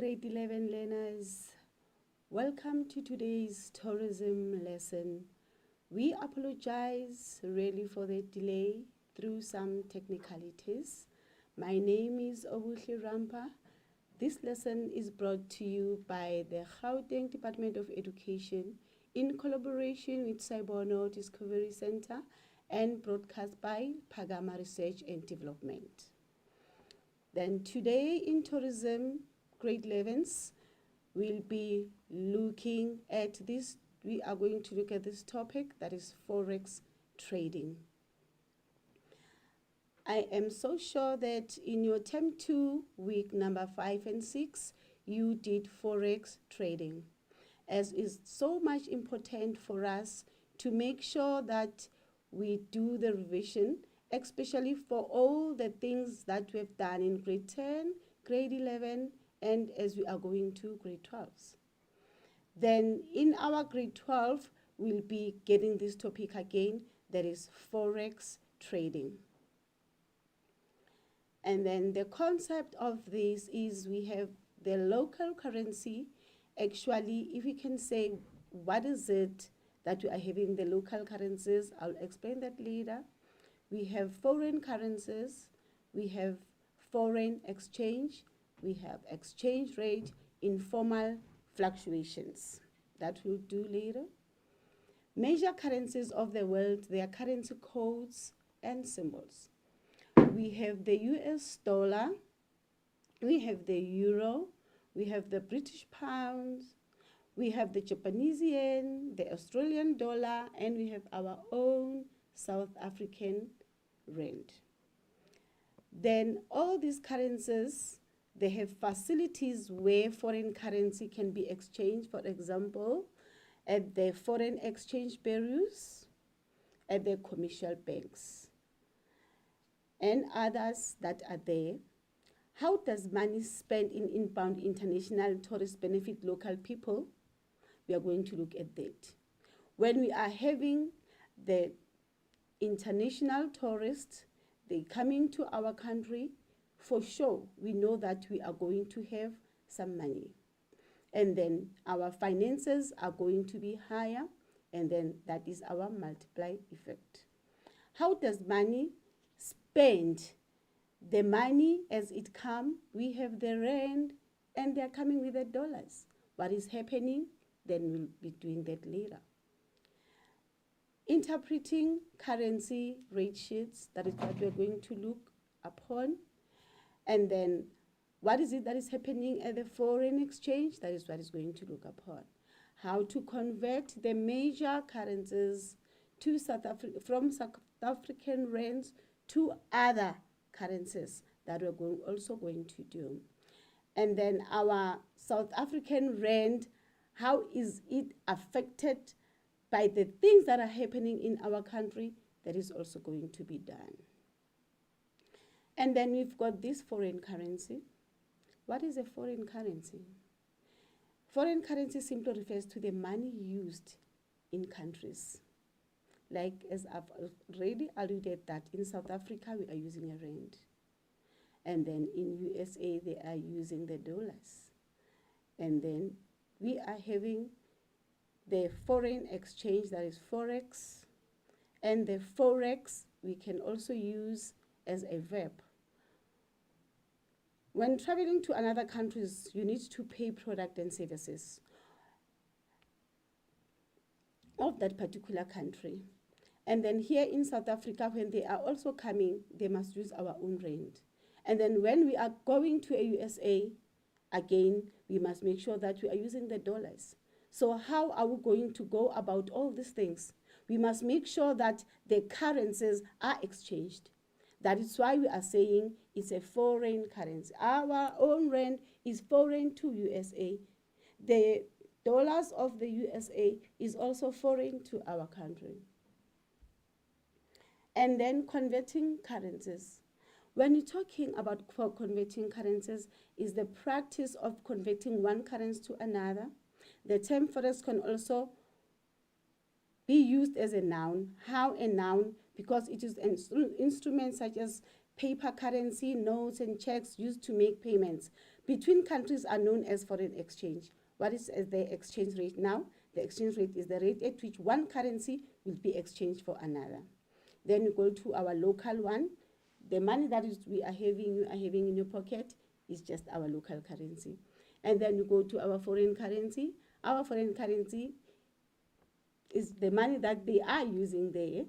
grade 11 learners. Welcome to today's tourism lesson. We apologize really for the delay through some technicalities. My name is Obuhle Rampa. This lesson is brought to you by the Gauteng Department of Education in collaboration with Cybono Discovery Center and broadcast by Pagama Research and Development. Then today in tourism, grade 11s, we'll be looking at this. We are going to look at this topic, that is Forex trading. I am so sure that in your term 2, week number 5 and 6, you did Forex trading, as is so much important for us to make sure that we do the revision, especially for all the things that we've done in grade 10, grade 11, and as we are going to grade 12s. Then in our grade 12, we'll be getting this topic again, that is Forex trading. And then the concept of this is we have the local currency. Actually, if we can say, what is it that we are having the local currencies? I'll explain that later. We have foreign currencies, we have foreign exchange, we have exchange rate, informal fluctuations. That we'll do later. Major currencies of the world, their currency codes and symbols. We have the US dollar, we have the euro, we have the British pound, we have the Japanese yen, the Australian dollar, and we have our own South African rand. Then all these currencies, they have facilities where foreign currency can be exchanged, for example, at the foreign exchange bureaus, at the commercial banks, and others that are there. How does money spent in inbound international tourists benefit local people? We are going to look at that. When we are having the international tourists, they coming to our country, for sure, we know that we are going to have some money. And then our finances are going to be higher, and then that is our multiply effect. How does money spend? The money as it come, we have the rand, and they're coming with the dollars. What is happening? Then we'll be doing that later. Interpreting currency rate sheets, that is what we're going to look upon. And then what is it that is happening at the foreign exchange? That is what is going to look upon. How to convert the major currencies to from South African rands to other currencies that we're also going to do. And then our South African rand, how is it affected by the things that are happening in our country? That is also going to be done. And then we've got this foreign currency. What is a foreign currency? Foreign currency simply refers to the money used in countries. Like, as I've already alluded, that in South Africa we are using a rand. And then in USA they are using the dollars. And then we are having the foreign exchange, that is Forex. And the Forex we can also use as a verb. When traveling to another countries, you need to pay product and services of that particular country. And then here in South Africa, when they are also coming, they must use our own rand. And then when we are going to a USA, again, we must make sure that we are using the dollars. So how are we going to go about all these things? We must make sure that the currencies are exchanged. That is why we are saying it's a foreign currency. Our own rand is foreign to USA. The dollars of the USA is also foreign to our country. And then converting currencies. When you're talking about converting currencies, is the practice of converting one currency to another. The term forex can also be used as a noun. How a noun? Because it is an instrument such as paper currency, notes, and checks used to make payments. between countries are known as foreign exchange. What is the exchange rate now? The exchange rate is the rate at which one currency will be exchanged for another. Then we go to our local one. The money that you are having in your pocket is just our local currency. And then you go to our foreign currency. Our foreign currency is the money that they are using there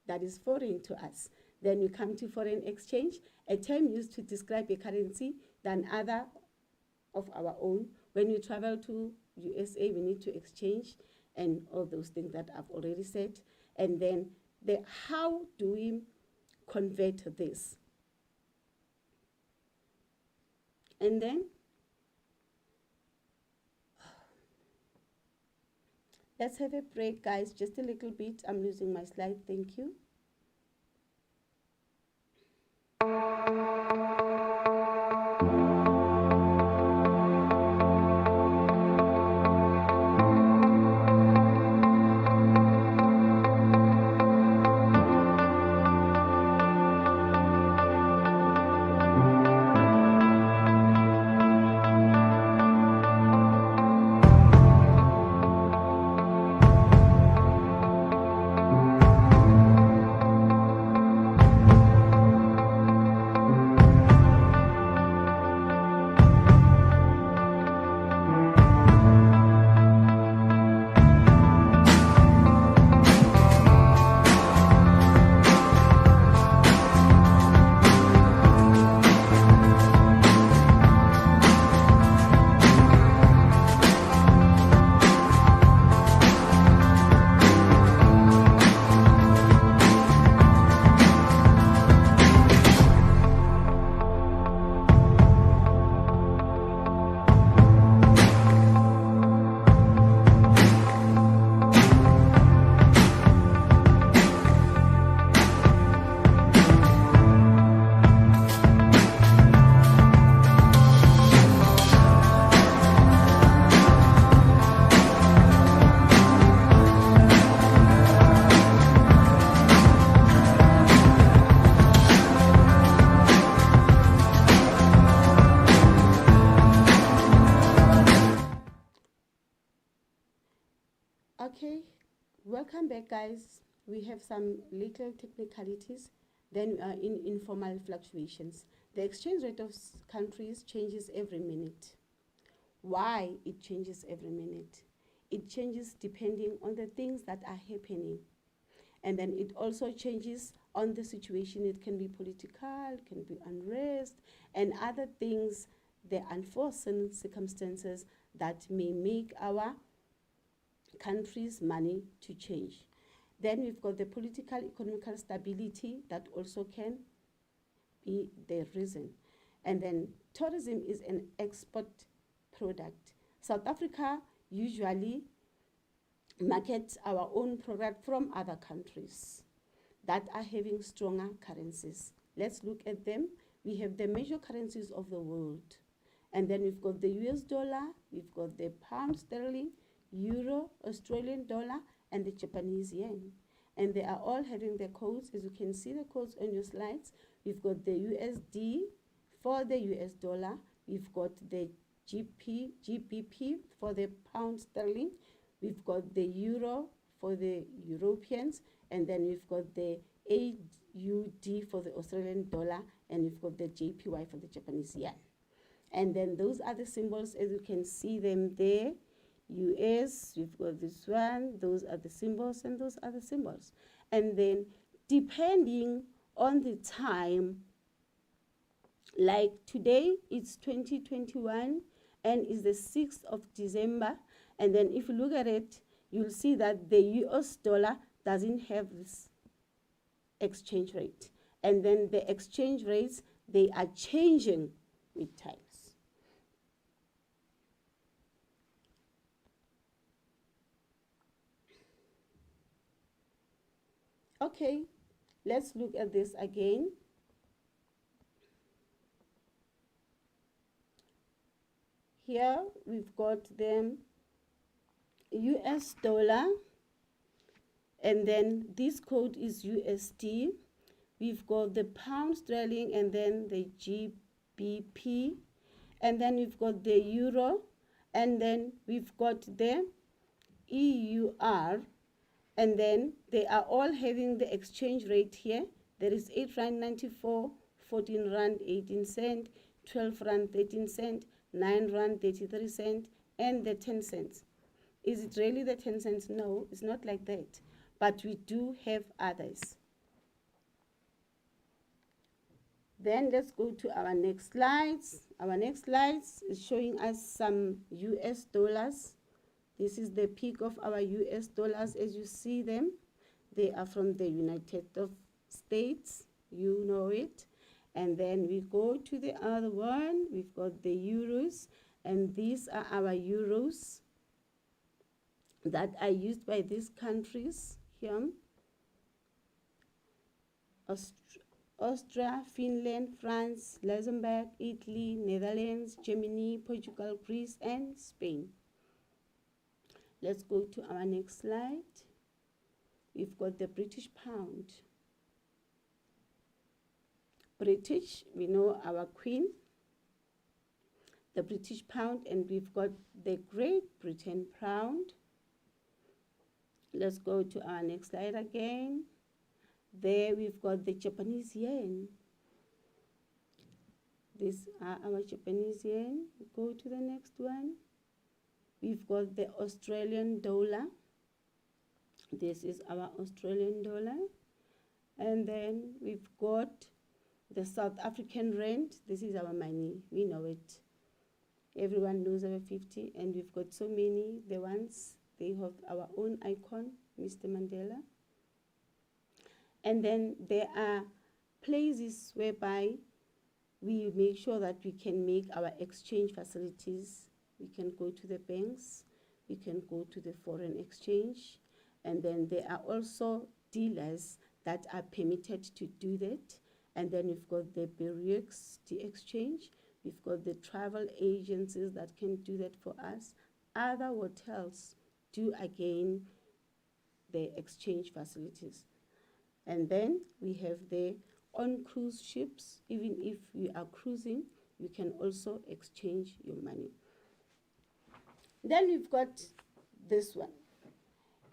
that is foreign to us. Then you come to foreign exchange, a term used to describe a currency than other of our own. When you travel to USA, we need to exchange and all those things that I've already said. And then how do we convert this? And then let's have a break, guys, just a little bit. I'm losing my slide. Thank you. Okay, welcome back, guys. We have some little technicalities. Then we are in informal fluctuations. The exchange rate of countries changes every minute. Why it changes every minute? It changes depending on the things that are happening. And then it also changes on the situation. It can be political, it can be unrest, and other things, the unforeseen circumstances that may make our country's money to change. Then we've got the political, economical stability that also can be the reason. And then tourism is an export product. South Africa usually markets our own product from other countries that are having stronger currencies. Let's look at them. We have the major currencies of the world. And then we've got the US dollar, we've got the pound sterling, euro, Australian dollar, and the Japanese yen. And they are all having their codes. As you can see the codes on your slides, we've got the USD for the US dollar, we've got the GBP for the pound sterling, we've got the euro for the Europeans, and then we've got the AUD for the Australian dollar, and we've got the JPY for the Japanese yen. And then those are the symbols as you can see them there. US, we've got this one, those are the symbols, and those are the symbols. And then depending on the time, like today it's 2021 and it's the 6th of December, and then if you look at it, you'll see that the US dollar doesn't have this exchange rate. And then the exchange rates, they are changing with times. Okay, let's look at this again. Here we've got the US dollar, and then this code is USD. We've got the pound sterling and then the GBP, and then we've got the euro, and then we've got the EUR, and then they are all having the exchange rate here. There is 8 rand 94, 14 rand 18 cent, 12 rand 13 cent, 9 rand 33 cent, and the 10 cents. Is it really the 10 cents? No, it's not like that. But we do have others. Then let's go to our next slides. Our next slides is showing us some US dollars. This is the peak of our US dollars as you see them. They are from the United States, you know it. And then we go to the other one. We've got the euros, and these are our euros that are used by these countries here. Austria, Finland, France, Luxembourg, Italy, Netherlands, Germany, Portugal, Greece, and Spain. Let's go to our next slide. We've got the British pound. British, we know our Queen, the British pound, and we've got the Great Britain pound. Let's go to our next slide again. There we've got the Japanese yen. These are our Japanese yen. Go to the next one. We've got the Australian dollar. This is our Australian dollar. And then we've got the South African rand. This is our money. We know it. Everyone knows our 50. And we've got so many. The ones, they have our own icon, Mr. Mandela. And then there are places whereby we make sure that we can make our exchange facilities. We can go to the banks, we can go to the foreign exchange, and then there are also dealers that are permitted to do that. And then we've got the Burex, the exchange, we've got the travel agencies that can do that for us. Other hotels do again the exchange facilities. And then we have the on cruise ships. Even if you are cruising, you can also exchange your money. Then we've got this one.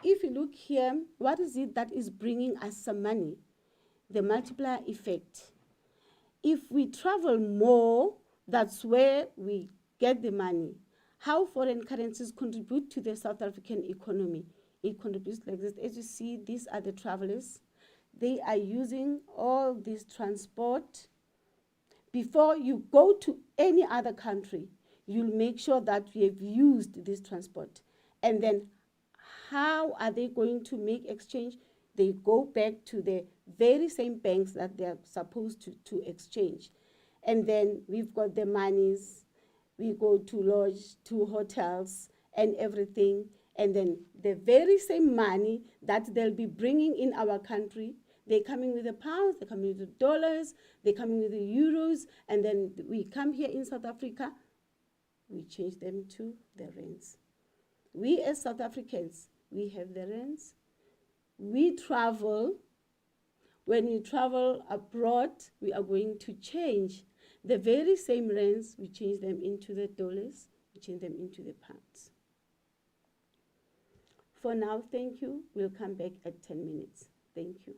If you look here, what is it that is bringing us some money? The multiplier effect. If we travel more, that's where we get the money. How foreign currencies contribute to the South African economy? It contributes like this. As you see, these are the travelers. They are using all this transport. Before you go to any other country, you'll make sure that you have used this transport. And then how are they going to make exchange? They go back to the very same banks that they are supposed to exchange. And then we've got the monies. We go to lodge, to hotels and everything. And then the very same money that they'll be bringing in our country, they're coming with the pounds, they're coming with the dollars, they're coming with the euros, and then we come here in South Africa, we change them to the rands. We as South Africans, we have the rands. We travel. When we travel abroad, we are going to change the very same rands, we change them into the dollars, we change them into the pounds. For now, thank you. We'll come back at 10 minutes. Thank you.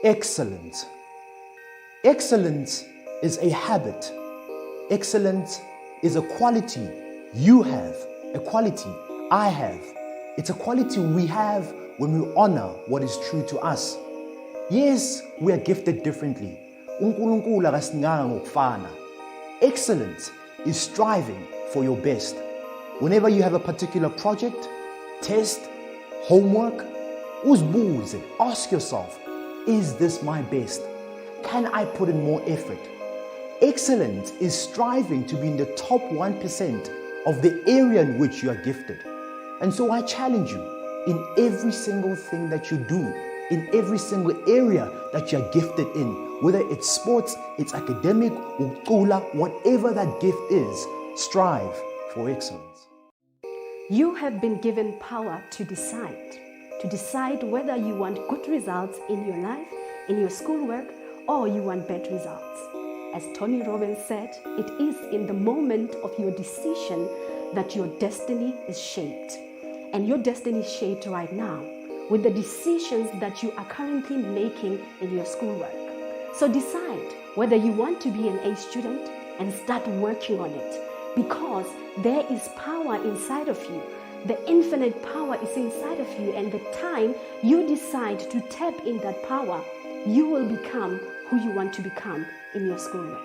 Excellence. Excellence is a habit. Excellence is a quality you have, a quality I have. It's a quality we have when we honor what is true to us. Yes, we are gifted differently. uNkulunkulu akasinganga ngokufana. Excellence is striving for your best. Whenever you have a particular project, test, homework, uzibuze, ask yourself, is this my best? Can I put in more effort? Excellence is striving to be in the top 1% of the area in which you are gifted. And so I challenge you, in every single thing that you do, in every single area that you are gifted in, whether it's sports, it's academic, ucula, whatever that gift is, strive for excellence. You have been given power to decide whether you want good results in your life, in your schoolwork, or you want bad results. As Tony Robbins said, it is in the moment of your decision that your destiny is shaped. And your destiny is shaped right now with the decisions that you are currently making in your schoolwork. So decide whether you want to be an A student and start working on it, because there is power inside of you. The infinite power is inside of you, and the time you decide to tap in that power, you will become who you want to become in your schoolwork.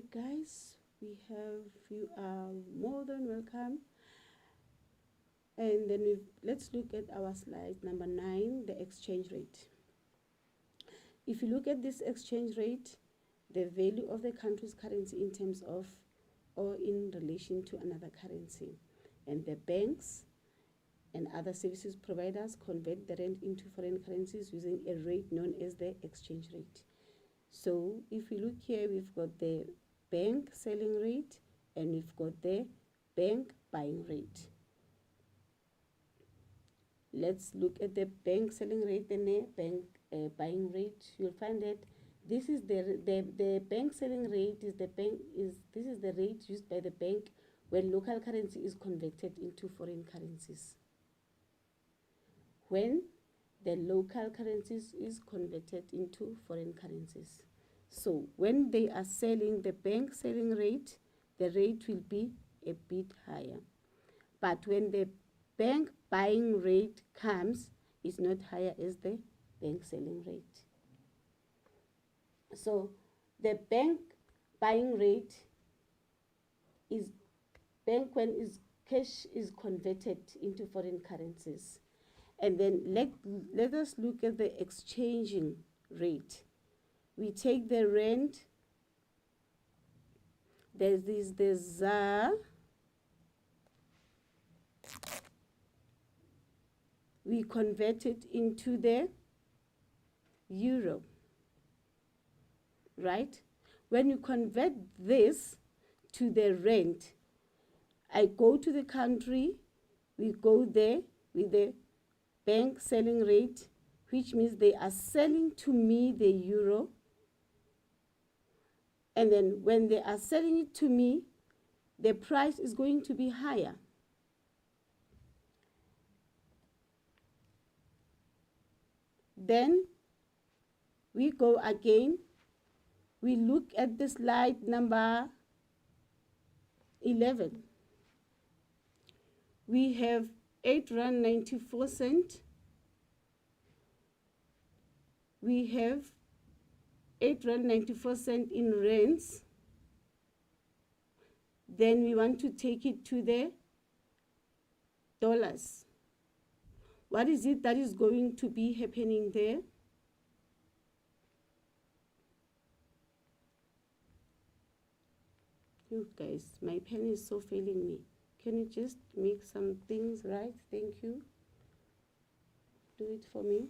right, guys, you are more than welcome. And then let's look at our slide number 9, the exchange rate. If you look at this exchange rate, the value of the country's currency in terms of or in relation to another currency, and the banks and other services providers convert the rand into foreign currencies using a rate known as the exchange rate. So if you look here, we've got the bank selling rate and we've got the bank buying rate. Let's look at the bank selling rate and the bank buying rate. You'll find that this is the bank selling rate is this is the rate used by the bank when local currency is converted into foreign currencies. When the local currencies is converted into foreign currencies. So when they are selling, the bank selling rate, the rate will be a bit higher. But when the bank buying rate comes, it's not higher as the bank selling rate. So the bank buying rate is bank when is cash is converted into foreign currencies. And then let us look at the exchanging rate. We take the rand, there's the ZAR, we convert it into the euro, right? When you convert this to the rand, I go to the country, we go there with the bank selling rate, which means they are selling to me the euro. And then when they are selling it to me, the price is going to be higher. Then we go again, we look at the slide number 11. We have R8.94. We have R8.94 in rands. Then we want to take it to the dollars. What is it that is going to be happening there? You guys, my pen is so failing me. Can you just make some things right? Thank you. Do it for me.